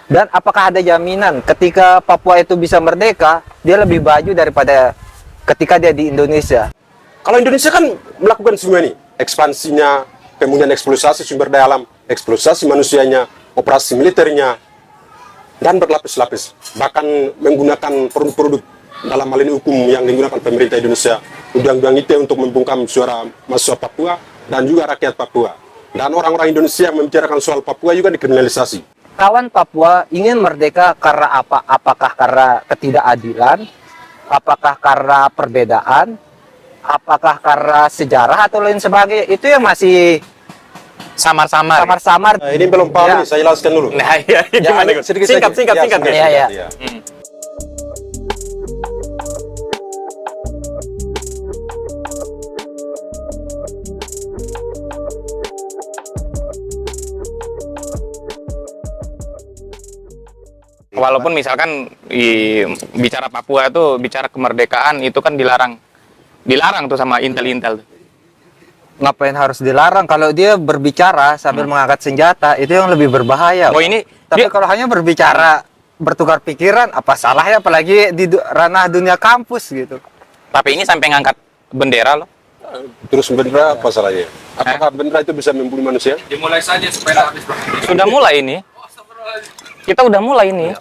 Dan apakah ada jaminan ketika Papua itu bisa merdeka, dia lebih maju daripada ketika dia di Indonesia? Kalau Indonesia kan melakukan semua ini, ekspansinya, kemudian eksploitasi sumber daya alam, eksploitasi manusianya, operasi militernya, dan berlapis-lapis. Bahkan menggunakan produk-produk dalam hal ini hukum yang digunakan pemerintah Indonesia, undang-undang ITE untuk membungkam suara mahasiswa Papua dan juga rakyat Papua. Dan orang-orang Indonesia yang membicarakan soal Papua juga dikriminalisasi. Kawan Papua ingin merdeka karena apa? Apakah karena ketidakadilan? Apakah karena perbedaan? Apakah karena sejarah atau lain sebagainya? Itu yang masih Samar-samar. samar-samar. Nah, ini belum paham Ya. nih, saya jelaskan dulu. Nah, iya, gimana? Ya, Singkat, saja. singkat, Ya, singkat. Iya, iya. ya. Walaupun misalkan bicara Papua itu, bicara kemerdekaan itu kan dilarang tuh sama intel-intel. Ngapain harus dilarang? Kalau dia berbicara sambil mengangkat senjata, itu yang lebih berbahaya. Oh ini, Tapi kalau hanya berbicara, bertukar pikiran, apa salahnya? Apalagi di ranah dunia kampus gitu. tapi ini sampai ngangkat bendera loh. Terus bendera apa salahnya? Apakah bendera itu bisa membunuh manusia? Dimulai saja supaya habis. Sudah mulai ini. Kita udah mulai ini.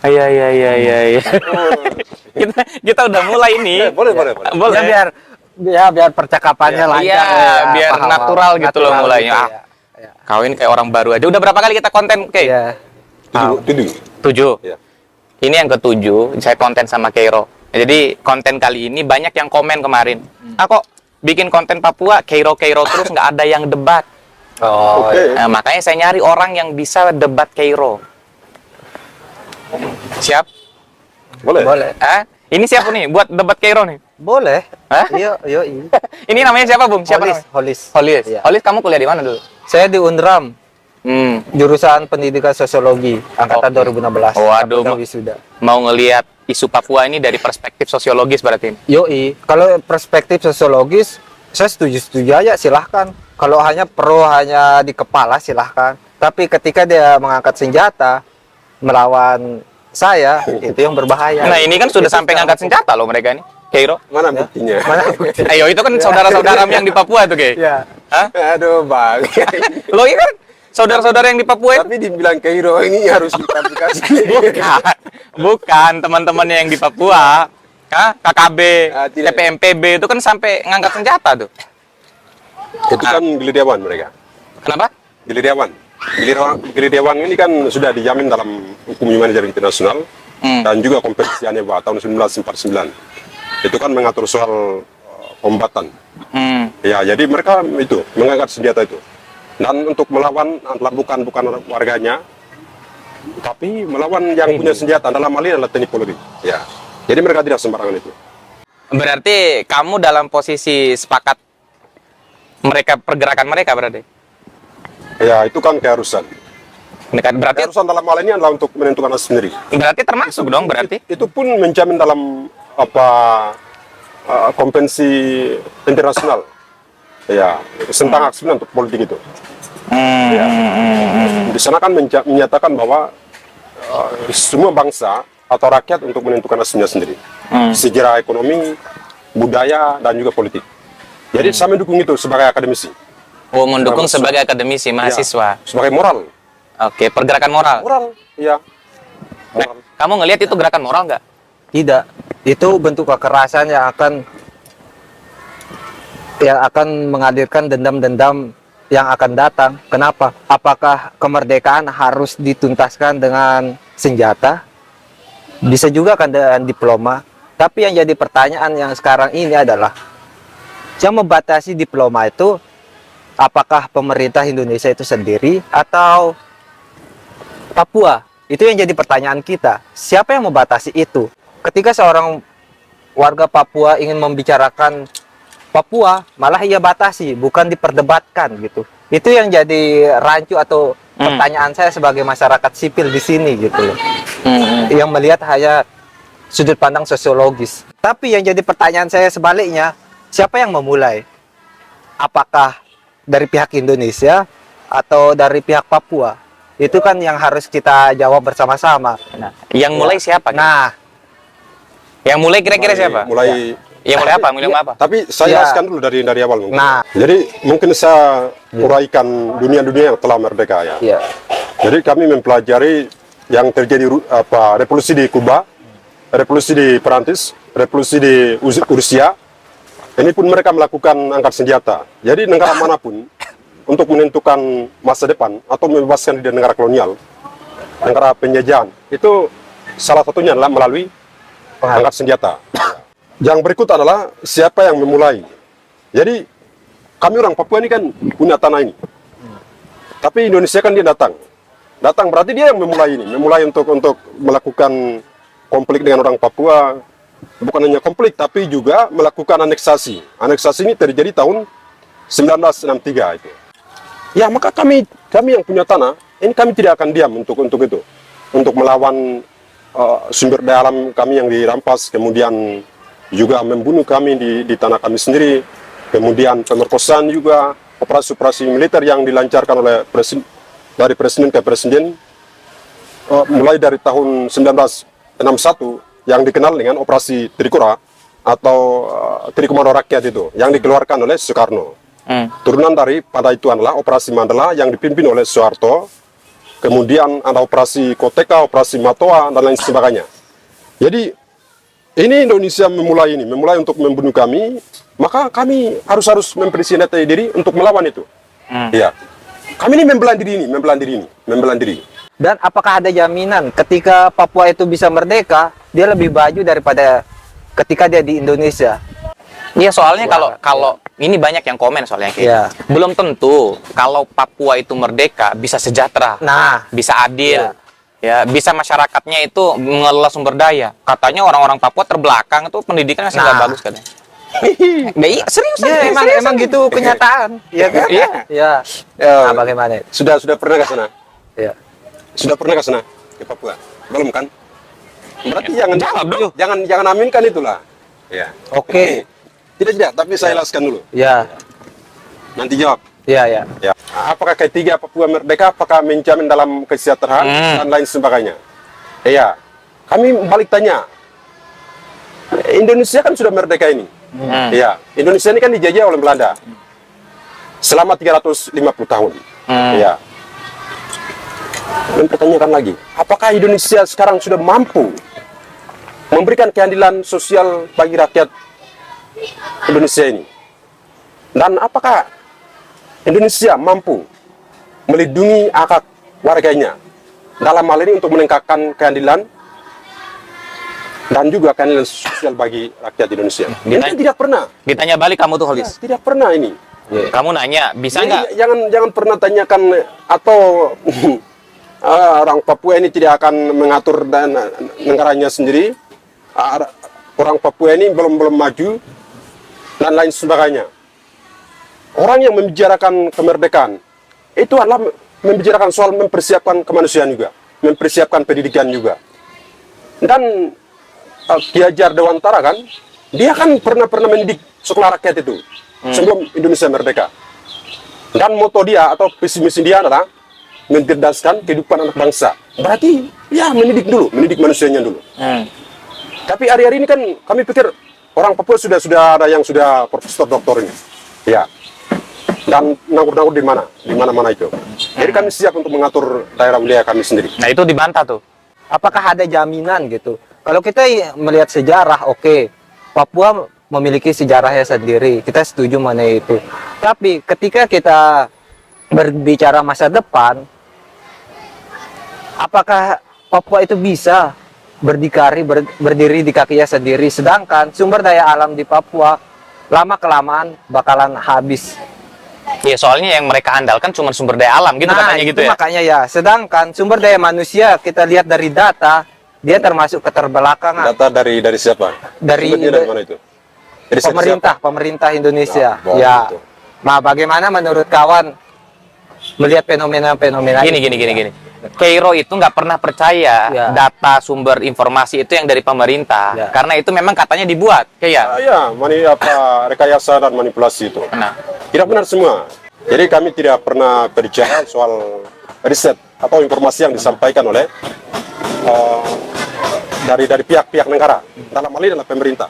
Iya. kita udah mulai ini. Boleh. Boleh. Biar percakapannya lancar. Iya, biar paham. natural gitu loh mulainya. Gitu, ya. Kawin kayak orang baru aja. Udah berapa kali kita konten, Kay? Iya. Tujuh. 7. Ya. Ini yang ke-7, saya konten sama Keiro. Jadi konten kali ini banyak yang komen kemarin. Kok bikin konten Papua, Keiro terus nggak ada yang debat. Oh, Oke. iya. Nah, makanya saya nyari orang yang bisa debat Keiro. Siap? Boleh. Boleh. Ini siapa nih buat debat Keiro nih? Boleh. Hah? Iya. Ini namanya siapa, Bung? Siapa namanya? Holis. Holis. Iya. Holis, kamu kuliah di mana dulu? Saya di Unram, Hmm. jurusan Pendidikan Sosiologi, angkatan Oke. 2016. Waduh, Udah wisuda. Mau ngelihat isu Papua ini dari perspektif sosiologis berarti ini. Yoi, kalau perspektif sosiologis, saya setuju aja, silahkan. Kalau hanya hanya di kepala, silahkan. Tapi ketika dia mengangkat senjata melawan saya, itu yang berbahaya. Nah, ini kan sudah Itu sampai secara ngangkat senjata loh mereka ini. Keiro. Mana buktinya? Mana? Ayo, itu kan saudara-saudara yang di Papua tuh, Kay. Ya. Hah? Aduh, Bang. Lo ini kan saudara-saudara yang di Papua itu. Tapi dibilang Cairo ini harus diklarifikasi. Bukan teman-temannya yang di Papua. KKB, Tidak. TPMPB itu kan sampai ngangkat senjata tuh. Itu kan gerilyawan mereka. Kenapa? Gerilyawan. Gerilyawan ini kan sudah dijamin dalam hukum humaniter internasional dan juga konvensi Geneva tahun 1949. Itu kan mengatur soal kombatan. Ya, jadi mereka itu mengangkat senjata itu. Dan untuk melawan adalah bukan warganya, tapi melawan yang punya senjata. Dalam hal ini adalah TNI Polri. Ya. Jadi mereka tidak sembarangan itu. Berarti kamu dalam posisi sepakat pergerakan mereka berarti? Ya, itu kan keharusan. Berarti Keharusan dalam hal ini adalah untuk menentukan nasib sendiri. berarti termasuk dong berarti? Itu pun menjamin dalam konvensi internasional. Ya, tentang hak sebenarnya untuk politik itu. Ya. Di sana kan menyatakan bahwa semua bangsa atau rakyat untuk menentukan nasibnya sendiri. Sejarah ekonomi, budaya, dan juga politik. Jadi saya mendukung itu sebagai akademisi. Oh, mendukung Mahasiswa. sebagai akademisi, mahasiswa. Ya, sebagai moral. Oke, pergerakan moral. Moral, ya. Nah, Moral. kamu ngelihat itu gerakan moral nggak? Tidak. Itu bentuk kekerasan yang akan menghadirkan dendam-dendam yang akan datang. Kenapa? Apakah kemerdekaan harus dituntaskan dengan senjata? Bisa juga kan dengan diploma. Tapi yang jadi pertanyaan yang sekarang ini adalah yang membatasi diploma itu apakah pemerintah Indonesia itu sendiri atau Papua? Itu yang jadi pertanyaan kita. Siapa yang membatasi itu? Ketika seorang warga Papua ingin membicarakan Papua, malah ia batasi, bukan diperdebatkan gitu. Itu yang jadi rancu atau pertanyaan saya sebagai masyarakat sipil di sini gitu loh. Yang melihat hanya sudut pandang sosiologis. Tapi yang jadi pertanyaan saya sebaliknya, siapa yang memulai? Apakah dari pihak Indonesia atau dari pihak Papua? Itu kan yang harus kita jawab bersama-sama. Nah, yang mulai siapa? Nah, Yang mulai kira-kira siapa? Yang mulai apa? Mulai apa? Tapi saya Ya. jelaskan dulu dari awal mungkin. Nah. Jadi mungkin saya uraikan dunia-dunia yang telah merdeka ya. ya. Jadi kami mempelajari yang terjadi revolusi di Kuba, revolusi di Perancis, revolusi di Rusia. Ini pun mereka melakukan angkat senjata. Jadi negara manapun untuk menentukan masa depan atau membebaskan diri dari negara kolonial, negara penjajahan, itu salah satunya adalah melalui angkat senjata. Yang berikut adalah siapa yang memulai. Jadi kami orang Papua ini kan punya tanah ini. Tapi Indonesia kan dia datang. Datang berarti dia yang memulai ini, memulai untuk melakukan konflik dengan orang Papua. Bukan hanya konflik tapi juga melakukan aneksasi. Aneksasi ini terjadi tahun 1963 itu. Ya, maka kami yang punya tanah, ini kami tidak akan diam untuk itu. Untuk melawan sumber daya alam kami yang dirampas, kemudian juga membunuh kami di tanah kami sendiri, kemudian pemerkosaan juga, operasi-operasi militer yang dilancarkan oleh dari presiden ke presiden, mulai dari tahun 1961 yang dikenal dengan operasi Trikora atau Trikomando Rakyat itu, yang dikeluarkan oleh Soekarno. Turunan dari pada itu adalah operasi Mandala yang dipimpin oleh Soeharto, kemudian ada operasi Koteka, operasi Matoa, dan lain sebagainya. Jadi ini Indonesia memulai untuk membunuh kami, maka kami harus mempersiapkan diri untuk melawan itu. Iya. Kami ini membela diri. Dan apakah ada jaminan ketika Papua itu bisa merdeka, dia lebih baju daripada ketika dia di Indonesia? Iya, soalnya kalau ini banyak yang komen soalnya kayak Iya. belum tentu kalau Papua itu merdeka bisa sejahtera, Nah, bisa adil, ya bisa masyarakatnya itu mengelola sumber daya. Katanya orang-orang Papua terbelakang itu pendidikan masih nggak Nah. bagus katanya. Iya, serius, ya, emang gitu kenyataan, ya kan? Iya. Ya. Nah, bagaimana? Sudah pernah ke sana? Ya. Sudah pernah ke sana? Ke Papua? Belum kan? Berarti jangan aminkan itulah. Ya. Oke. Tidak, tapi saya jelaskan dulu. Ya. Nanti jawab. Ya, ya. Ya. Apakah ketiga Papua merdeka, apakah menjamin dalam kesejahteraan dan lain sebagainya? Iya. Kami balik tanya. Indonesia kan sudah merdeka ini. Iya. Indonesia ini kan dijajah oleh Belanda selama 350 tahun. Iya. Mempertanyakan lagi, apakah Indonesia sekarang sudah mampu memberikan keadilan sosial bagi rakyat Indonesia ini? Dan apakah Indonesia mampu melindungi hak warganya dalam hal ini untuk meningkatkan keadilan dan juga keadilan sosial bagi rakyat Indonesia? Ini tidak pernah. Ditanya balik kamu tuh, Holis. Tidak pernah ini. Kamu nanya, bisa Jadi, nggak? jangan pernah tanyakan atau orang Papua ini tidak akan mengatur dan negaranya sendiri. Orang Papua ini belum maju dan lain sebagainya. Orang yang membicarakan kemerdekaan itu adalah membicarakan soal mempersiapkan kemanusiaan juga, mempersiapkan pendidikan juga. Dan Ki Hajar Dewantara kan, dia kan pernah mendidik sekolah rakyat itu sebelum Indonesia merdeka. Dan moto dia atau visi misi dia adalah mencerdaskan kehidupan anak bangsa. Berarti ya mendidik manusianya dulu. Tapi hari-hari ini kan kami pikir orang Papua sudah ada yang sudah profesor doktor ini. Ya. Dan nganggur-nganggur di mana-mana itu. Jadi kami siap untuk mengatur daerah wilayah kami sendiri. Nah, itu dibantah tuh. Apakah ada jaminan gitu? Kalau kita melihat sejarah, oke, Papua memiliki sejarahnya sendiri. Kita setuju mana itu. Tapi ketika kita berbicara masa depan, apakah Papua itu bisa berdiri di kakinya sendiri, sedangkan sumber daya alam di Papua lama-kelamaan bakalan habis. Iya, soalnya yang mereka andalkan cuma sumber daya alam gitu, katanya gitu ya. Makanya ya, sedangkan sumber daya manusia kita lihat dari data, dia termasuk keterbelakangan. Data dari siapa? Dari mana itu? Dari pemerintah Indonesia. Nah, ya. gitu. Nah, bagaimana menurut kawan melihat fenomena-fenomena Gini. Cairo itu nggak pernah percaya Ya. data sumber informasi itu yang dari pemerintah, Ya. karena itu memang katanya dibuat, kayak. Ya, rekayasa dan manipulasi itu. Nah, Tidak benar semua. Jadi kami tidak pernah percaya soal riset atau informasi yang disampaikan oleh dari pihak-pihak negara, dalam hal ini adalah pemerintah.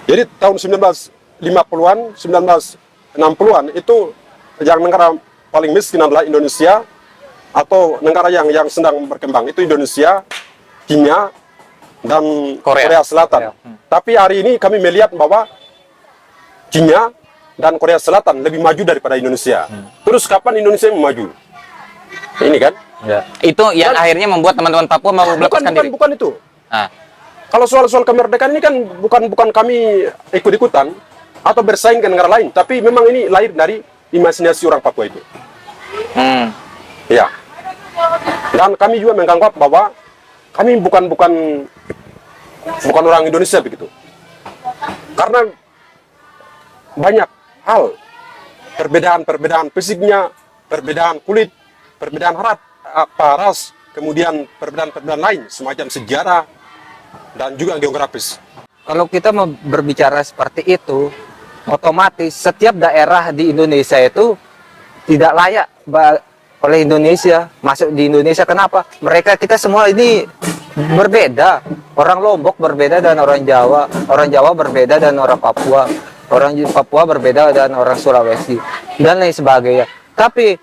Jadi tahun 1950-an, 1960-an itu yang negara paling miskin adalah Indonesia, atau negara yang sedang berkembang itu Indonesia, Kenya, dan Korea Selatan. Tapi hari ini kami melihat bahwa Kenya dan Korea Selatan lebih maju daripada Indonesia. Terus kapan Indonesia mau maju? Ini kan? Ya. Itu yang akhirnya membuat teman-teman Papua mau melepaskan diri. Bukan itu. Ah. Kalau soal kemerdekaan ini kan bukan kami ikut-ikutan atau bersaing ke negara lain, tapi memang ini lahir dari imajinasi orang Papua itu. Ya. Dan kami juga menganggap bahwa kami bukan orang Indonesia begitu. Karena banyak hal, perbedaan fisiknya, perbedaan kulit, perbedaan ras, kemudian perbedaan lain, semacam sejarah dan juga geografis. Kalau kita mau berbicara seperti itu, otomatis setiap daerah di Indonesia itu tidak layak oleh Indonesia, masuk di Indonesia. Kenapa? Kita semua ini berbeda. Orang Lombok berbeda dan orang Jawa berbeda dan orang Papua, orang Papua berbeda dan orang Sulawesi, dan lain sebagainya. Tapi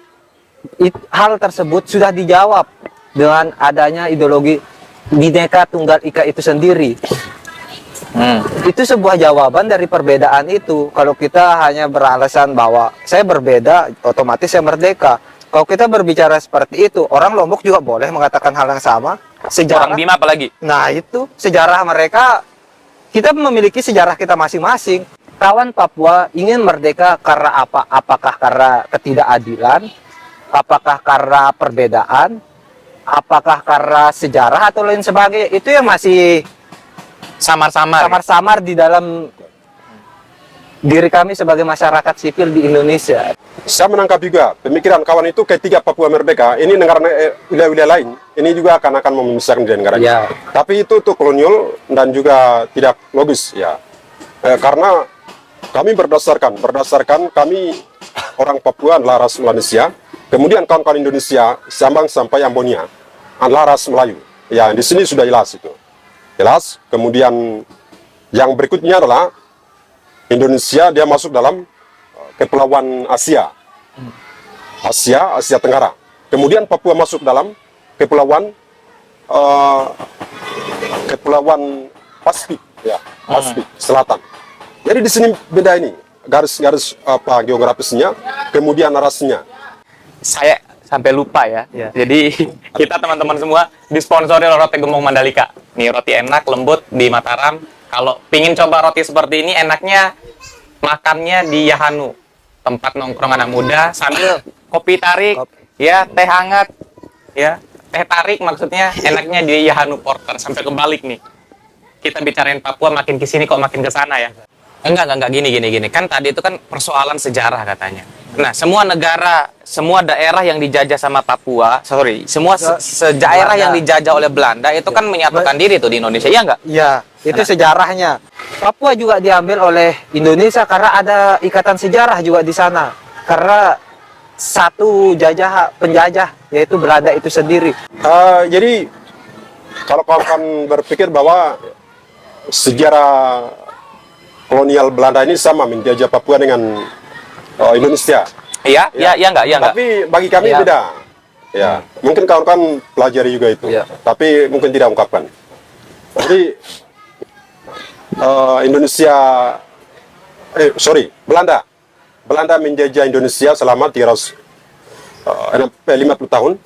hal tersebut sudah dijawab dengan adanya ideologi Bhinneka Tunggal Ika itu sendiri. Itu sebuah jawaban dari perbedaan itu. Kalau kita hanya beralasan bahwa saya berbeda, otomatis saya merdeka. Kalau kita berbicara seperti itu, orang Lombok juga boleh mengatakan hal yang sama. Sejarah, Orang Bima apalagi? nah itu sejarah mereka, kita memiliki sejarah kita masing-masing. Kawan Papua ingin merdeka karena apa? Apakah karena ketidakadilan? Apakah karena perbedaan? Apakah karena sejarah atau lain sebagainya? Itu yang masih samar-samar di dalam diri kami sebagai masyarakat sipil di Indonesia. Saya menangkap juga pemikiran kawan itu ketika Papua merdeka, ini wilayah-wilayah lain, ini juga akan memisahkan dari negara. Ya. Tapi itu kolonial dan juga tidak logis ya. Karena kami berdasarkan kami orang Papua adalah ras Melanesia, kemudian kawan-kawan Indonesia Sambang sampai Ambonia adalah ras Melayu. Ya, di sini sudah jelas itu. Jelas. Kemudian yang berikutnya adalah Indonesia, dia masuk dalam kepulauan Asia Tenggara. Kemudian Papua masuk dalam kepulauan Pasifik, ya, Pasifik Selatan. Jadi di sini beda ini garis-garis geografisnya, kemudian rasnya. Saya sampai lupa ya. Jadi kita teman-teman semua disponsori oleh Roti Gembong Mandalika. Nih roti enak, lembut di Mataram. Kalau pingin coba roti seperti ini, enaknya makannya di Yahanu, tempat nongkrong anak muda sambil kopi tarik, ya, teh hangat, ya, teh tarik maksudnya, enaknya di Yahanu Porter. Sampai kebalik nih. Kita bicarain Papua makin ke sini kok makin ke sana ya. Enggak gini. Kan tadi itu kan persoalan sejarah katanya. Nah, semua negara, semua daerah yang dijajah sama Papua, semua daerah yang dijajah oleh Belanda itu kan menyatukan diri tuh di Indonesia, iya enggak? Iya, itu sejarahnya. Papua juga diambil oleh Indonesia karena ada ikatan sejarah juga di sana. Karena satu penjajah yaitu Belanda itu sendiri. Jadi kalau kawan-kawan berpikir bahwa sejarah kolonial Belanda ini sama menjajah Papua dengan Indonesia. Iya enggak. Tapi bagi kami beda. Ya, mungkin kawan-kawan pelajari juga itu. Tapi mungkin tidak ungkapkan. Jadi Belanda menjajah Indonesia selama 50 tahun.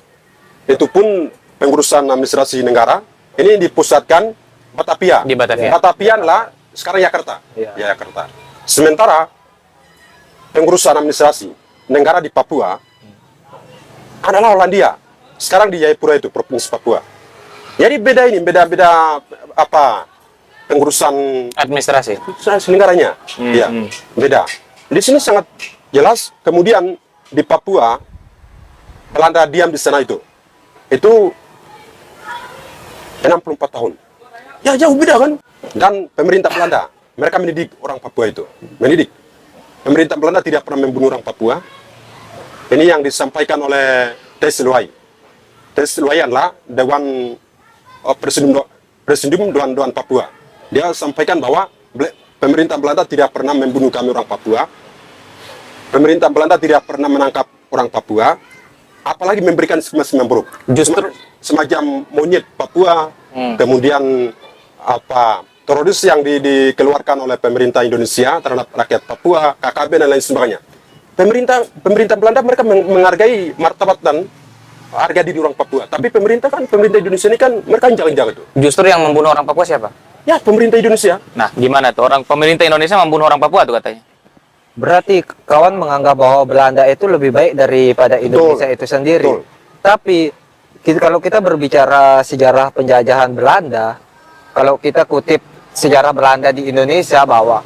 Itu pun pengurusan administrasi negara ini dipusatkan Batavia. Di Batavia. Batavia lah sekarang Jakarta. Jakarta. Sementara pengurusan administrasi negara di Papua adalah Hollandia. Sekarang di Jayapura itu provinsi Papua. Jadi beda pengurusan Administrasi negaranya. Beda. Di sini sangat jelas. Kemudian di Papua Belanda diam di sana itu 64 tahun. Ya jauh beda kan? Dan pemerintah Belanda, mereka mendidik orang Papua itu. Mendidik. Pemerintah Belanda tidak pernah membunuh orang Papua. Ini yang disampaikan oleh Tesselway. Luayan lah Dewan Presidium Dewan Papua. Dia sampaikan bahwa pemerintah Belanda tidak pernah membunuh kami orang Papua. Pemerintah Belanda tidak pernah menangkap orang Papua, apalagi memberikan semacam buruk. Justru semacam monyet Papua, kemudian teroris yang dikeluarkan oleh pemerintah Indonesia terhadap rakyat Papua, KKB dan lain sebagainya. Pemerintah Belanda mereka menghargai martabat dan harga diri orang Papua. Tapi pemerintah Indonesia ini kan mereka jalan-jalan itu. justru yang membunuh orang Papua siapa? Ya, pemerintah Indonesia. Nah, gimana tuh pemerintah Indonesia membunuh orang Papua tuh katanya? Berarti kawan menganggap bahwa Belanda itu lebih baik daripada Indonesia itu sendiri. Betul. Tapi kalau kita berbicara sejarah penjajahan Belanda, kalau kita kutip sejarah Belanda di Indonesia bahwa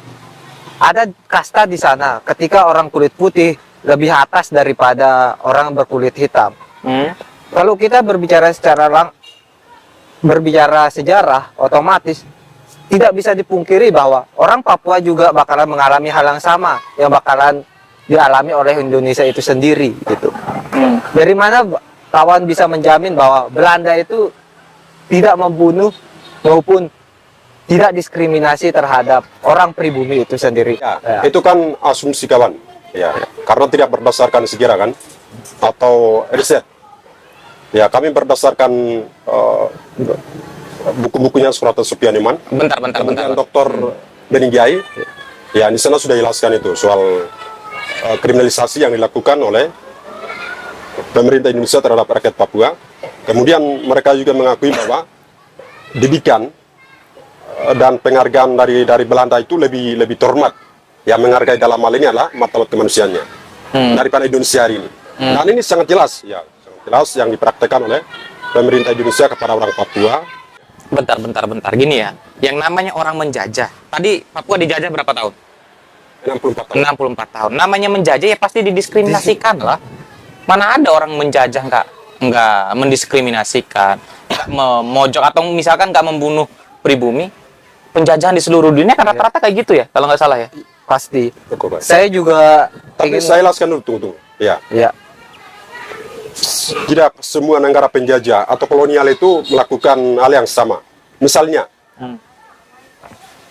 ada kasta di sana ketika orang kulit putih lebih atas daripada orang berkulit hitam. Kalau kita berbicara berbicara sejarah, otomatis tidak bisa dipungkiri bahwa orang Papua juga bakalan mengalami hal yang sama yang bakalan dialami oleh Indonesia itu sendiri gitu. Dari mana kawan bisa menjamin bahwa Belanda itu tidak membunuh maupun tidak diskriminasi terhadap orang pribumi itu sendiri? Ya, itu kan asumsi kawan. Ya, karena tidak berdasarkan sejarah kan atau riset. Ya, kami berdasarkan buku-bukunya Surata Sopian Iman. Bentar. Dr. Beninggiai. Ya, di sana sudah jelaskan itu soal kriminalisasi yang dilakukan oleh pemerintah Indonesia terhadap rakyat Papua. Kemudian mereka juga mengakui bahwa didikan dan penghargaan dari Belanda itu lebih terhormat. Yang menghargai dalam hal ini adalah martabat kemanusiaannya daripada Indonesia hari ini. Dan ini sangat jelas, ya, sangat jelas yang dipraktekkan oleh pemerintah Indonesia kepada orang Papua. Bentar. Gini ya, yang namanya orang menjajah. Tadi Papua dijajah berapa tahun? 64 tahun. 64 tahun. Namanya menjajah ya pasti didiskriminasikan lah. Mana ada orang menjajah nggak mendiskriminasikan, nggak memojok atau misalkan nggak membunuh pribumi. Penjajahan di seluruh dunia kan rata-rata kayak gitu ya, kalau nggak salah ya. Pasti. Cukup, Pak. Saya juga Tapi saya jelaskan dulu, tunggu. Ya. Ya. Tidak semua negara penjajah atau kolonial itu melakukan hal yang sama. Misalnya,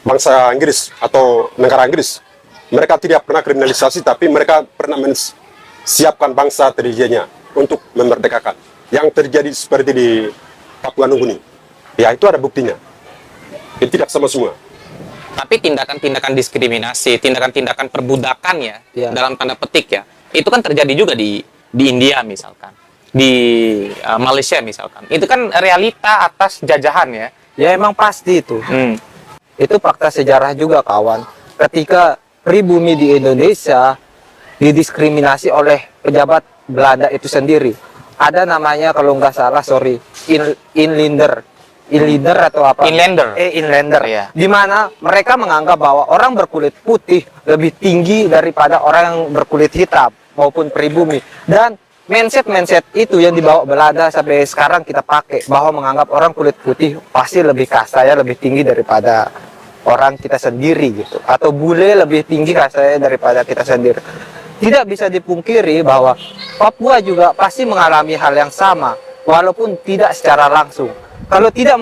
bangsa Inggris atau negara Inggris, mereka tidak pernah kriminalisasi, tapi mereka pernah menyiapkan bangsa terjadinya untuk memerdekakan. Yang terjadi seperti di Papua Nugini, ya itu ada buktinya. Itu tidak sama semua. Tapi tindakan-tindakan diskriminasi, tindakan-tindakan perbudakan ya, dalam tanda petik ya, itu kan terjadi juga di India misalkan, di Malaysia misalkan. Itu kan realita atas jajahan ya. Ya emang pasti itu. Itu fakta sejarah juga kawan. Ketika pribumi di Indonesia didiskriminasi oleh pejabat Belanda itu sendiri. Ada namanya kalau nggak salah, Inlander atau apa? Inlander. Iya. Di mana mereka menganggap bahwa orang berkulit putih lebih tinggi daripada orang yang berkulit hitam maupun pribumi. Dan mindset itu yang dibawa Belanda sampai sekarang kita pakai, bahwa menganggap orang kulit putih pasti lebih kastanya lebih tinggi daripada orang kita sendiri gitu, atau bule lebih tinggi kastanya daripada kita sendiri. Tidak bisa dipungkiri bahwa Papua juga pasti mengalami hal yang sama, walaupun tidak secara langsung. Kalau tidak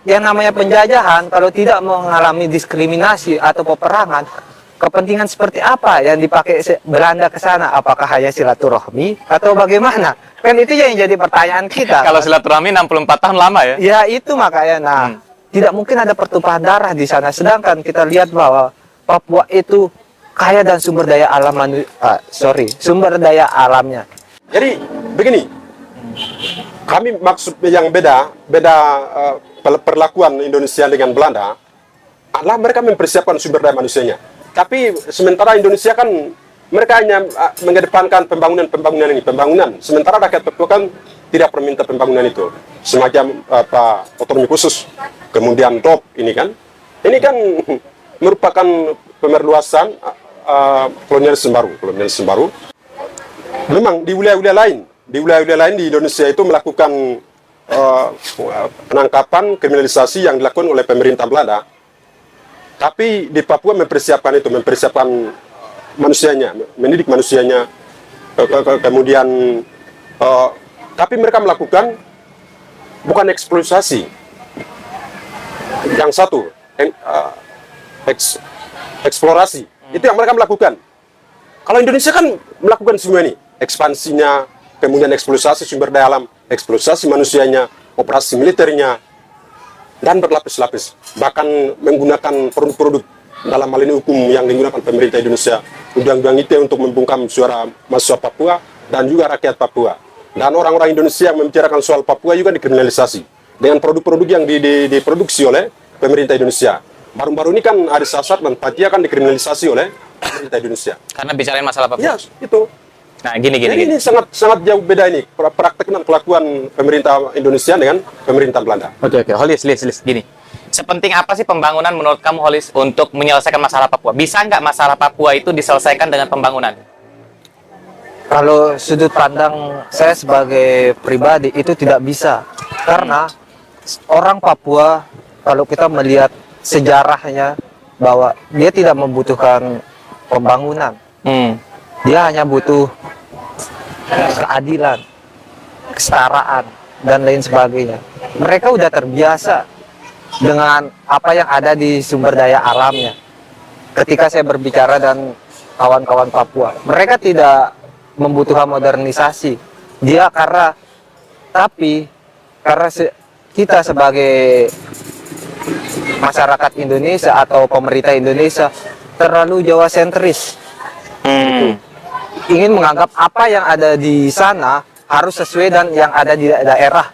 yang namanya penjajahan, kalau tidak mengalami diskriminasi atau peperangan, kepentingan seperti apa yang dipakai Belanda ke sana? Apakah hanya silaturahmi atau bagaimana? Kan itu yang jadi pertanyaan kita. Kalau silaturahmi 64 tahun lama ya? Ya itu makanya. Tidak mungkin ada pertumpahan darah di sana. Sedangkan kita lihat bahwa Papua itu kaya dan sumber daya alamnya. Jadi begini, kami maksud yang beda perlakuan Indonesia dengan Belanda adalah mereka mempersiapkan sumber daya manusianya. Tapi sementara Indonesia kan mereka hanya mengedepankan pembangunan. Sementara rakyat Papua kan tidak meminta pembangunan itu. Semacam otonomi khusus, kemudian DOP ini kan merupakan pemerluasan kolonialisme baru. Memang di wilayah-wilayah lain di Indonesia itu melakukan penangkapan, kriminalisasi yang dilakukan oleh pemerintah Belanda. Tapi di Papua mempersiapkan manusianya, mendidik manusianya, kemudian tapi mereka melakukan bukan eksploitasi. Yang satu, eksplorasi. Itu yang mereka melakukan. Kalau Indonesia kan melakukan semua ini, ekspansinya, kemudian eksploitasi sumber daya alam, eksploitasi manusianya, operasi militernya, dan berlapis-lapis. Bahkan menggunakan produk-produk dalam hal ini hukum yang digunakan pemerintah Indonesia, undang-undang ITE untuk membungkam suara mahasiswa Papua dan juga rakyat Papua. Dan orang-orang Indonesia yang membicarakan soal Papua juga dikriminalisasi dengan produk-produk yang diproduksi oleh pemerintah Indonesia. Baru-baru ini kan ada Sasat dan Patia kan dikriminalisasi oleh pemerintah Indonesia. Karena bicarain masalah Papua. Ya, itu. Nah, gini. Jadi ini sangat jauh beda ini praktek dan kelakuan pemerintah Indonesia dengan pemerintah Belanda. Oke. Holis, gini. Sepenting apa sih pembangunan menurut kamu, Holis, untuk menyelesaikan masalah Papua? Bisa nggak masalah Papua itu diselesaikan dengan pembangunan? Kalau sudut pandang saya sebagai pribadi itu tidak bisa. Karena orang Papua, kalau kita melihat sejarahnya, bahwa dia tidak membutuhkan pembangunan. Dia hanya butuh keadilan, kesetaraan, dan lain sebagainya. Mereka udah terbiasa dengan apa yang ada di sumber daya alamnya. Ketika saya berbicara dan kawan-kawan Papua, mereka tidak membutuhkan modernisasi. Tapi karena kita sebagai masyarakat Indonesia atau pemerintah Indonesia terlalu Jawa sentris. Ingin menganggap apa yang ada di sana harus sesuai dan yang ada di daerah.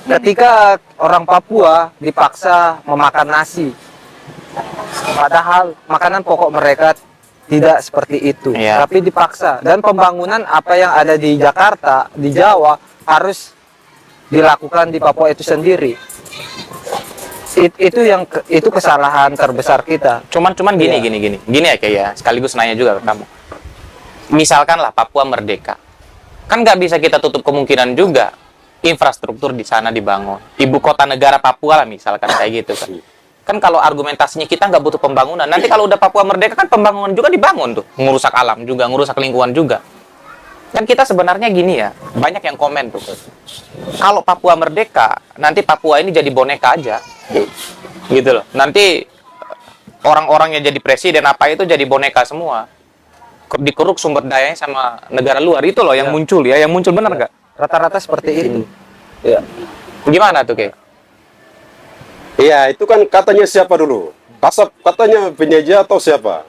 Ketika orang Papua dipaksa memakan nasi, padahal makanan pokok mereka tidak seperti itu, tapi dipaksa. Dan pembangunan apa yang ada di Jakarta, di Jawa, harus dilakukan di Papua itu sendiri. Itu kesalahan terbesar kita. Cuman gini ya, kayak ya, sekaligus nanya juga ke kamu. Misalkan lah Papua merdeka, kan nggak bisa kita tutup kemungkinan juga infrastruktur di sana dibangun. Ibu kota negara Papua lah misalkan kayak gitu kan. Kan kalau argumentasinya kita nggak butuh pembangunan, nanti kalau udah Papua merdeka kan pembangunan juga dibangun tuh, ngerusak alam juga, ngerusak lingkungan juga. Kan kita sebenarnya gini ya, banyak yang komen tuh, kalau Papua merdeka, nanti Papua ini jadi boneka aja, gitu loh. Nanti orang-orang yang jadi presiden apa itu jadi boneka semua, dikeruk sumber dayanya sama negara luar, itu loh yang muncul ya, yang muncul benar nggak? Rata-rata seperti itu. Ya. Gimana tuh, Kay? Iya, itu kan katanya siapa dulu? Kasab katanya penyeja atau siapa?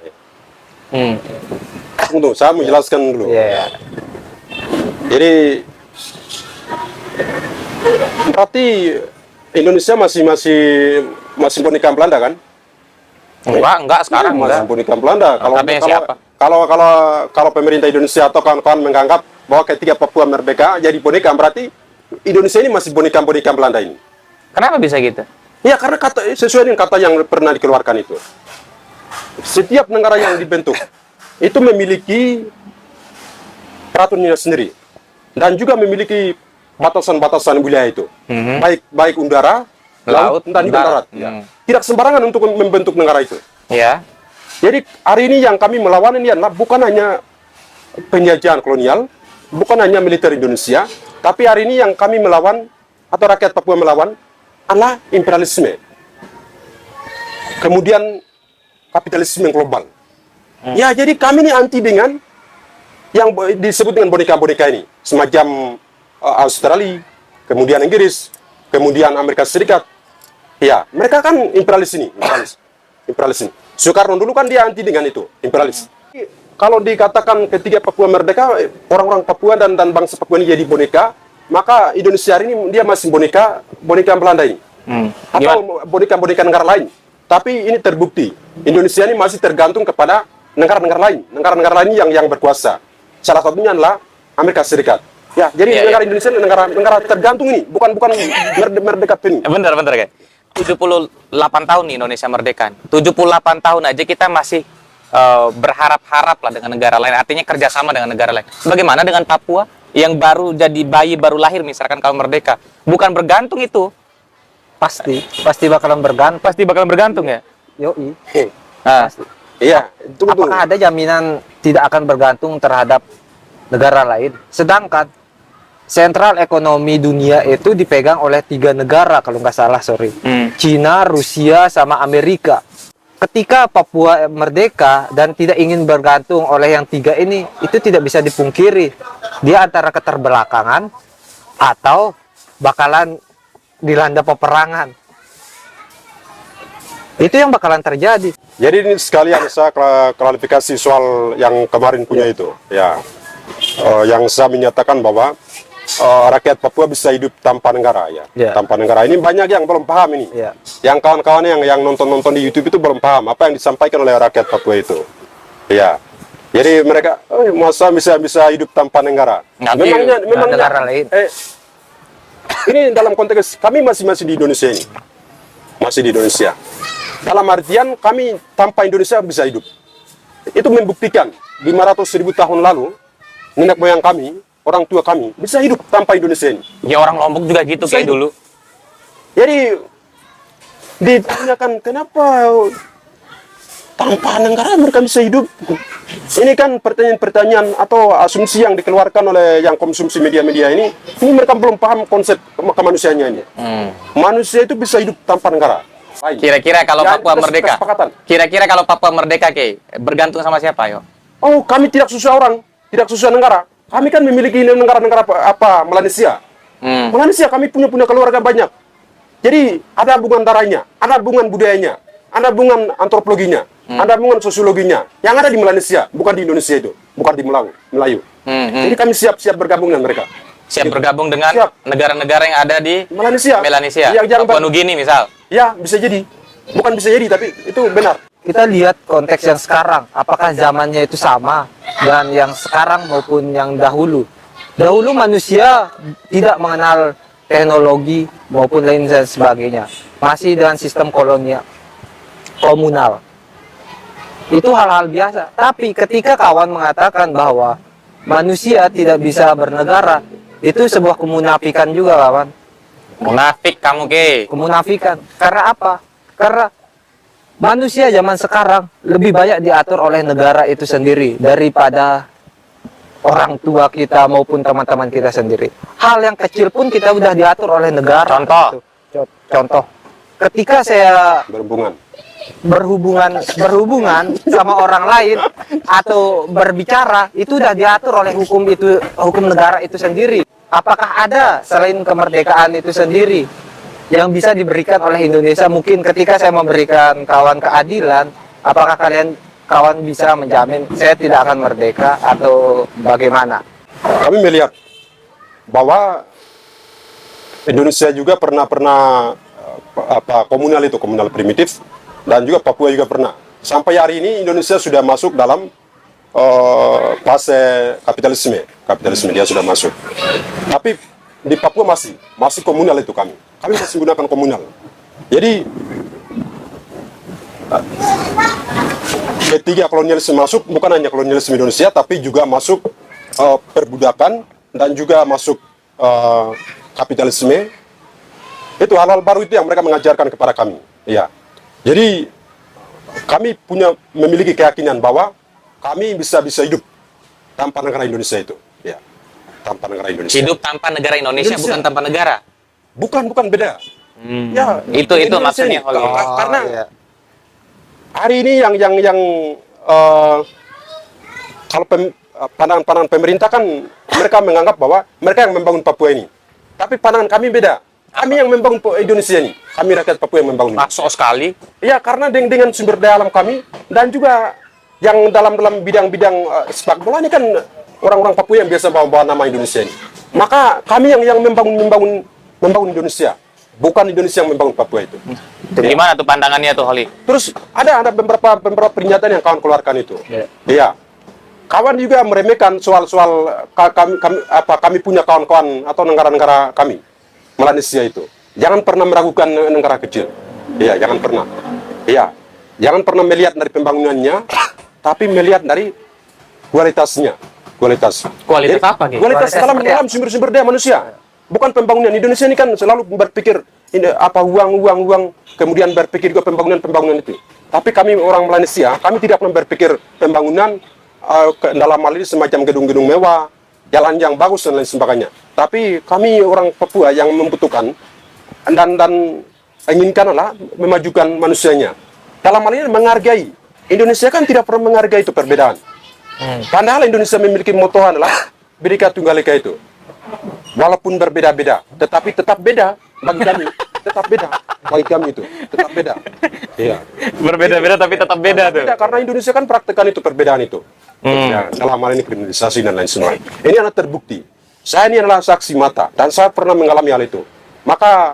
Tunggu, saya menjelaskan dulu. Jadi berarti Indonesia masih boneka Belanda kan? Enggak sekarang masih boneka Belanda. Kalau pemerintah Indonesia atau kawan-kawan menganggap bahwa ketika Papua merdeka jadi boneka, berarti Indonesia ini masih boneka Belanda ini. Kenapa bisa gitu? Ya karena sesuai dengan kata yang pernah dikeluarkan itu. Setiap negara yang dibentuk itu memiliki peraturannya sendiri dan juga memiliki batasan-batasan wilayah itu, baik udara, laut dan juga darat. Tidak sembarangan untuk membentuk negara itu. Ya. Jadi hari ini yang kami melawan ini adalah bukan hanya penjajahan kolonial, bukan hanya militer Indonesia, tapi hari ini yang kami melawan atau rakyat Papua melawan adalah imperialisme. Kemudian kapitalisme global. Ya, jadi kami ini anti dengan yang disebut dengan boneka-boneka ini. Semacam Australia, kemudian Inggris, kemudian Amerika Serikat. Ya, mereka kan imperialis ini. Imperialis ini. Soekarno dulu kan dia anti dengan itu, imperialis. Kalau dikatakan ketika Papua merdeka, orang-orang Papua dan bangsa Papua ini jadi boneka, maka Indonesia hari ini dia masih boneka Belanda ini. Atau boneka negara lain. Tapi ini terbukti, Indonesia ini masih tergantung kepada negara-negara lain yang berkuasa. Salah satunya adalah Amerika Serikat. Ya, jadi negara Indonesia negara tergantung ini, bukan merdeka ini. Bentar kayak. 78 tahun nih Indonesia merdeka. 78 tahun aja kita masih berharap-harap lah dengan negara lain. Artinya kerjasama dengan negara lain. Bagaimana dengan Papua yang baru jadi bayi baru lahir misalkan kalau merdeka? Bukan bergantung itu. Pasti bakalan bergantung. Pasti bakalan bergantung ya. Yoi. Pasti. Iya, itu betul. Apakah ada jaminan tidak akan bergantung terhadap negara lain? Sedangkan sentral ekonomi dunia itu dipegang oleh 3 negara kalau nggak salah, sorry. Cina, Rusia, sama Amerika. Ketika Papua merdeka dan tidak ingin bergantung oleh yang 3 ini, itu tidak bisa dipungkiri. Dia antara keterbelakangan atau bakalan dilanda peperangan. Itu yang bakalan terjadi. Jadi ini sekalian saya klarifikasi soal yang kemarin punya itu. Ya, yang saya menyatakan bahwa rakyat Papua bisa hidup tanpa negara ya. Tanpa negara ini banyak yang belum paham ini. Yang kawan-kawan yang nonton di YouTube itu belum paham apa yang disampaikan oleh rakyat Papua itu. Ya. Jadi mereka masa bisa hidup tanpa negara. Memangnya negara lain. Ini dalam konteks kami masih di Indonesia ini. Masih di Indonesia. Dalam artian kami tanpa Indonesia bisa hidup. Itu membuktikan 500.000 tahun lalu nenek moyang kami, orang tua kami bisa hidup tanpa Indonesia ini. Ya orang Lombok juga gitu kayak dulu. Jadi ditanyakan kenapa tanpa negara mereka bisa hidup. Ini kan pertanyaan-pertanyaan atau asumsi yang dikeluarkan oleh yang konsumsi media-media ini mereka belum paham konsep kemanusiaannya ini. Manusia itu bisa hidup tanpa negara. Kira-kira kalau Papua merdeka, kira-kira kalau Papua merdeka, bergantung sama siapa, yo? Oh, kami tidak susah orang, tidak susah negara. Kami kan memiliki negara-negara Melanesia. Melanesia kami punya keluarga banyak. Jadi ada hubungan darahnya, ada hubungan budayanya, ada hubungan antropologinya, ada hubungan sosiologinya. Yang ada di Melanesia, bukan di Indonesia itu, bukan di Melayu. Jadi kami siap bergabung dengan mereka. Siap bergabung dengan negara-negara yang ada di Melanesia, Papua Nugini misal. Ya, bisa jadi. Bukan bisa jadi, tapi itu benar. Kita lihat konteks yang sekarang, apakah zamannya itu sama dan yang sekarang maupun yang dahulu. Dahulu manusia tidak mengenal teknologi maupun lain dan sebagainya. Masih dengan sistem komunal. Itu hal-hal biasa. Tapi ketika kawan mengatakan bahwa manusia tidak bisa bernegara, itu sebuah kemunafikan juga, kawan. Munafik kamu, Kemunafikan. Karena apa? Karena manusia zaman sekarang lebih banyak diatur oleh negara itu sendiri daripada orang tua kita maupun teman-teman kita sendiri. Hal yang kecil pun kita udah diatur oleh negara. Contoh. Ketika saya berhubungan sama orang lain atau berbicara, itu udah diatur oleh hukum negara itu sendiri. Apakah ada selain kemerdekaan itu sendiri yang bisa diberikan oleh Indonesia? Mungkin ketika saya memberikan kawan keadilan, apakah kawan bisa menjamin saya tidak akan merdeka atau bagaimana? Kami melihat bahwa Indonesia juga pernah komunal primitif, dan juga Papua juga pernah. Sampai hari ini Indonesia sudah masuk dalam fase kapitalisme dia sudah masuk. Tapi di Papua masih komunal itu kami masih menggunakan komunal. Jadi ketiga kolonialisme masuk, bukan hanya kolonialisme Indonesia tapi juga masuk perbudakan dan juga masuk kapitalisme. Itu hal-hal baru itu yang mereka mengajarkan kepada kami. Ya. Jadi kami memiliki keyakinan bahwa kami bisa hidup tanpa negara Indonesia itu. Ya. Tanpa negara Indonesia. Hidup tanpa negara Indonesia. Bukan tanpa negara. Bukan beda. Ya, itu maksudnya. Karena hari ini yang kalau pandangan pemerintah kan mereka menganggap bahwa mereka yang membangun Papua ini. Tapi pandangan kami beda. Kami yang membangun Indonesia ini. Kami rakyat Papua yang membangun. Masuk sekali. Ya, karena dengan sumber daya alam kami dan juga yang dalam bidang-bidang sepak bola ini kan orang-orang Papua yang biasa bawa nama Indonesia ini. Maka kami yang membangun Indonesia, bukan Indonesia yang membangun Papua itu. Gimana tuh pandangannya tuh, Holly? Terus ada beberapa pernyataan yang kawan keluarkan itu. Iya. Kawan juga meremehkan soal kami punya kawan-kawan atau negara-negara kami, Melanesia itu. Jangan pernah meragukan negara kecil. Iya, jangan pernah. Iya. Jangan pernah melihat dari pembangunannya, tapi melihat dari kualitasnya. Kualitas apa, Ki? Kualitas dalam sumber-sumber daya manusia. Bukan pembangunan. Indonesia ini kan selalu berpikir uang, kemudian berpikir juga pembangunan itu. Tapi kami orang Melanesia, kami tidak pernah berpikir pembangunan dalam hal ini semacam gedung-gedung mewah, jalan yang bagus dan lain sebagainya. Tetapi kami orang Papua yang membutuhkan dan inginkan adalah memajukan manusianya. Dalam hal ini menghargai. Indonesia kan tidak pernah menghargai itu perbedaan. Padahal Indonesia memiliki moto adalah Bhinneka Tunggal Ika itu. Walaupun berbeda-beda, tetapi tetap beda bagi kami. Tetap beda bagi kami itu. Tetap beda. Iya. Berbeda-beda tapi tetap beda tuh. Beda, karena Indonesia kan praktekkan itu perbedaan itu. Ya, dalam hal ini kriminalisasi dan lain sebagainya. Ini adalah terbukti. Saya ini adalah saksi mata dan saya pernah mengalami hal itu. Maka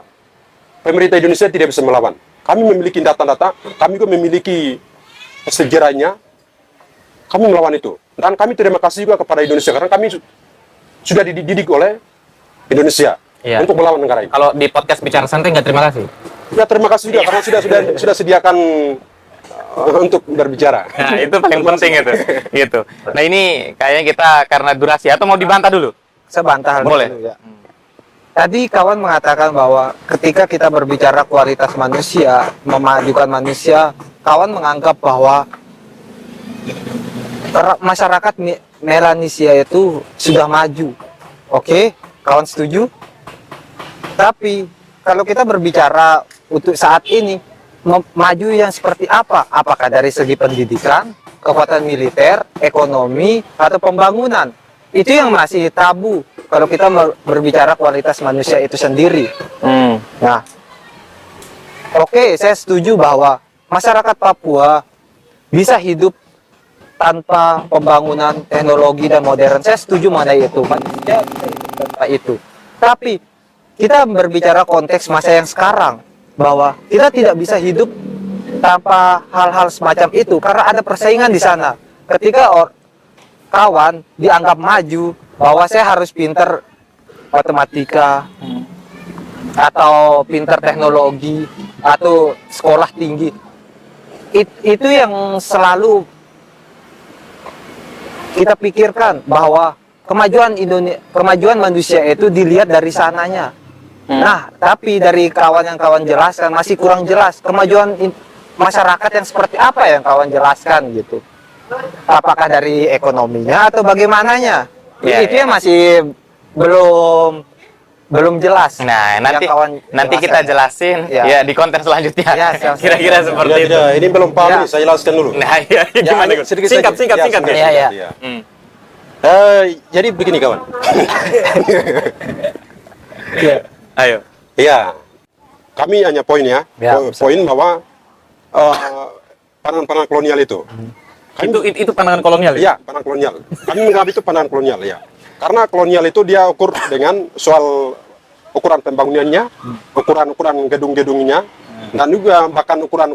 pemerintah Indonesia tidak bisa melawan. Kami memiliki data-data, kami juga memiliki sejarahnya. Kami melawan itu. Dan kami terima kasih juga kepada Indonesia karena kami sudah dididik oleh Indonesia untuk melawan negara ini. Kalau di podcast Bicara Santai nggak terima kasih? Ya terima kasih juga karena sudah sediakan untuk berbicara. Nah, itu paling penting itu. Gitu. Nah, ini kayaknya kita karena durasi atau mau dibantah dulu? Saya bantah hal Boleh. itu ya. Tadi kawan mengatakan bahwa ketika kita berbicara kualitas manusia, memajukan manusia, kawan menganggap bahwa masyarakat Melanesia itu sudah maju. Oke, kawan setuju? Tapi kalau kita berbicara untuk saat ini, maju yang seperti apa? Apakah dari segi pendidikan, kekuatan militer, ekonomi, atau pembangunan? Itu yang masih tabu kalau kita berbicara kualitas manusia itu sendiri. Nah, oke, saya setuju bahwa masyarakat Papua bisa hidup tanpa pembangunan teknologi dan modern. Saya setuju mengenai itu. Manusia bisa hidup tanpa itu. Tapi kita berbicara konteks masa yang sekarang, bahwa kita tidak bisa hidup tanpa hal-hal semacam itu karena ada persaingan di sana. Ketika kawan dianggap maju, bahwa saya harus pinter matematika atau pinter teknologi atau sekolah tinggi, itu yang selalu kita pikirkan, bahwa kemajuan manusia itu dilihat dari sananya. Nah, tapi dari kawan yang kawan jelaskan masih kurang jelas kemajuan masyarakat yang seperti apa yang kawan jelaskan gitu. Apakah dari ekonominya atau bagaimananya? Itu yang masih belum jelas. Nah, nanti yang kita jelasin ya di konten selanjutnya. Ya, siap. Kira-kira seperti itu. Ini belum paham nih, saya jelaskan dulu. Nah, iya, gimana? Sedikit Singkat. Iya. Jadi begini kawan. Ayo. Iya, kami hanya poin ya. Ya, Poin bahwa pandangan kolonial itu. Itu pandangan kolonial ya? Iya, pandangan kolonial. Kami menganggap itu pandangan kolonial ya. Karena kolonial itu dia ukur dengan soal ukuran pembangunannya, ukuran gedung-gedungnya, dan juga bahkan ukuran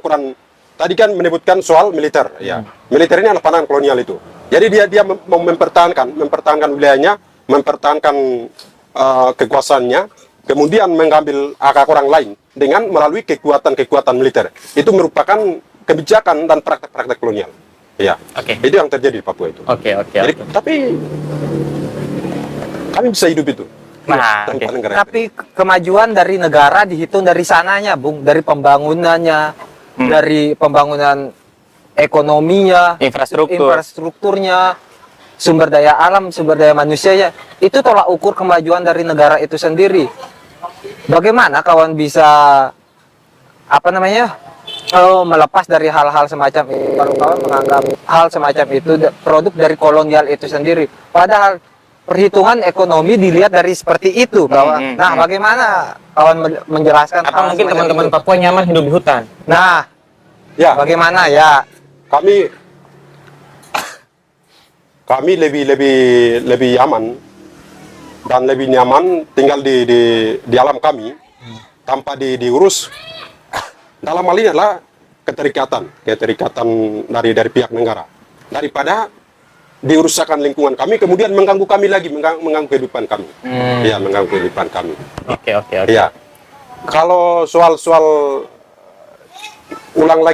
tadi kan menyebutkan soal militer ya. Militer ini adalah pandangan kolonial itu. Jadi dia mau mempertahankan wilayahnya, mempertahankan kekuasaannya, kemudian mengambil hak orang lain dengan melalui kekuatan militer. Itu merupakan kebijakan dan praktek-praktek kolonial. Ya, itu yang terjadi di Papua itu. Jadi, tapi kami bisa hidup itu. Nah, tapi kemajuan dari negara dihitung dari sananya, Bung, dari pembangunannya, dari pembangunan ekonominya, infrastrukturnya, sumber daya alam, sumber daya manusianya. Itu tolak ukur kemajuan dari negara itu sendiri. Bagaimana kawan bisa melepas dari hal-hal semacam itu? Kalau kawan menganggap hal semacam itu produk dari kolonial itu sendiri, padahal perhitungan ekonomi dilihat dari seperti itu, bahwa nah bagaimana kawan menjelaskan atau mungkin teman-teman Papua nyaman hidup di hutan. Nah, ya bagaimana ya? Kami lebih aman dan lebih nyaman tinggal di alam kami tanpa diurus. Dalam hal ini adalah keterikatan dari pihak negara, daripada diurusakan lingkungan kami kemudian mengganggu kami lagi, mengganggu kehidupan kami. Ya, mengganggu kehidupan kami. Oke. Ya, kalau soal ulang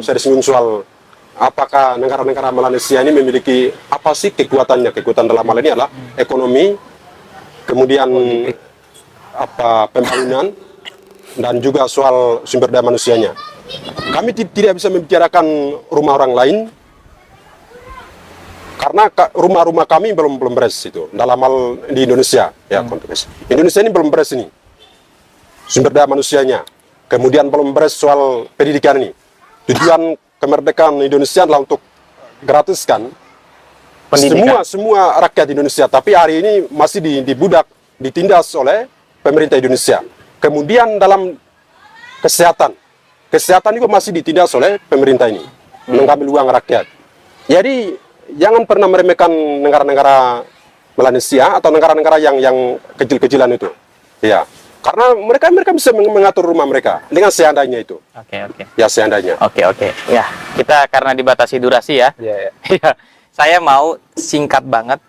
saya disinggung soal apakah negara-negara Melanesia ini memiliki apa sih kekuatannya? Kekuatan dalam hal ini adalah ekonomi, kemudian pembangunan, dan juga soal sumber daya manusianya. Kami tidak bisa membicarakan rumah orang lain Karena rumah-rumah kami belum beres itu dalam hal di Indonesia ya konteks. Indonesia ini belum beres ini sumber daya manusianya, kemudian belum beres soal pendidikan ini. Tujuan kemerdekaan Indonesia adalah untuk gratiskan Pendidikan. semua rakyat Indonesia, tapi hari ini masih dibudak, ditindas oleh pemerintah Indonesia. Kemudian dalam kesehatan juga masih ditindas oleh pemerintah ini, mengambil uang rakyat. Jadi jangan pernah meremehkan negara-negara Melanesia atau negara-negara yang kecil-kecilan itu. Ya, karena mereka bisa mengatur rumah mereka dengan seandainya itu. Oke. Ya seandainya. Oke. Ya, kita karena dibatasi durasi ya. Iya. Iya. Saya mau singkat banget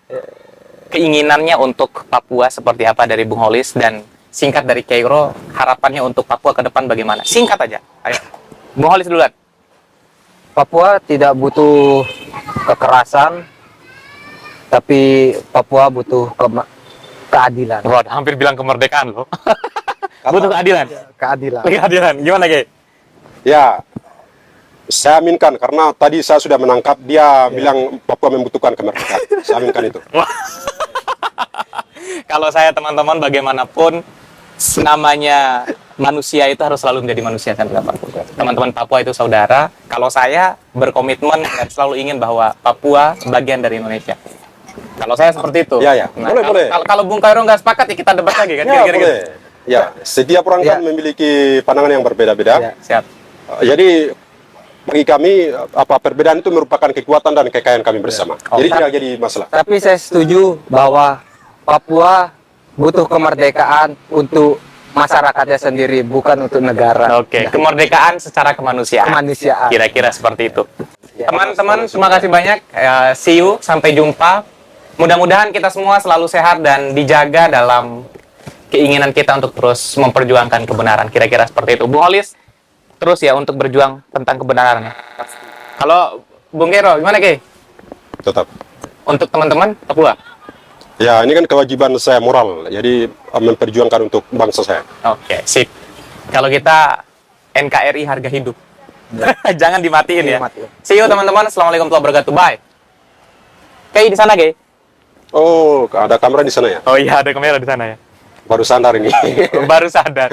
keinginannya untuk Papua seperti apa dari Bung Holis, dan singkat dari Kairo harapannya untuk Papua ke depan bagaimana? Singkat aja. Ayo. Bung Holis duluan. Papua tidak butuh kekerasan, tapi Papua butuh keadilan. Wah, hampir bilang kemerdekaan loh. Butuh keadilan. Keadilan. Keadilan. Gimana, Ge? Ya, saya aminkan karena tadi saya sudah menangkap dia bilang Papua membutuhkan kemerdekaan. Saya aminkan itu. Kalau saya teman-teman bagaimanapun namanya manusia itu harus selalu menjadi manusia kan Pak. Teman-teman Papua itu saudara. Kalau saya berkomitmen dan selalu ingin bahwa Papua bagian dari Indonesia. Kalau saya seperti itu. Ya. Nah, Boleh. Kalau Bung Kairo nggak sepakat ya kita debat lagi kan. Ya, Kira-kira boleh. gitu. Ya, setiap orang kan memiliki pandangan yang berbeda-beda. Ya. Siap. Jadi bagi kami perbedaan itu merupakan kekuatan dan kekayaan kami bersama. Jadi tidak jadi masalah. Tapi saya setuju bahwa Papua butuh kemerdekaan untuk masyarakatnya sendiri, bukan untuk negara. Oke, kemerdekaan secara kemanusiaan. Kemanusiaan. Kira-kira seperti itu. Ya. Teman-teman, terima kasih banyak. See you, sampai jumpa. Mudah-mudahan kita semua selalu sehat dan dijaga dalam keinginan kita untuk terus memperjuangkan kebenaran. Kira-kira seperti itu. Bung Holis, terus ya untuk berjuang tentang kebenaran. Kalau Bung Gero, gimana Ge? Tetap. Untuk teman-teman Papua? Ya, ini kan kewajiban saya moral. Jadi memperjuangkan untuk bangsa saya. Oke, sip. Kalau kita NKRI harga hidup. Jangan dimatiin ya. Dimatiin. See you teman-teman. Assalamualaikum warahmatullahi wabarakatuh. Bye. Kayak di sana, Ge? Oh, ada kamera di sana ya? Oh iya, ada kamera di sana ya. Baru sadar ini. Baru sadar.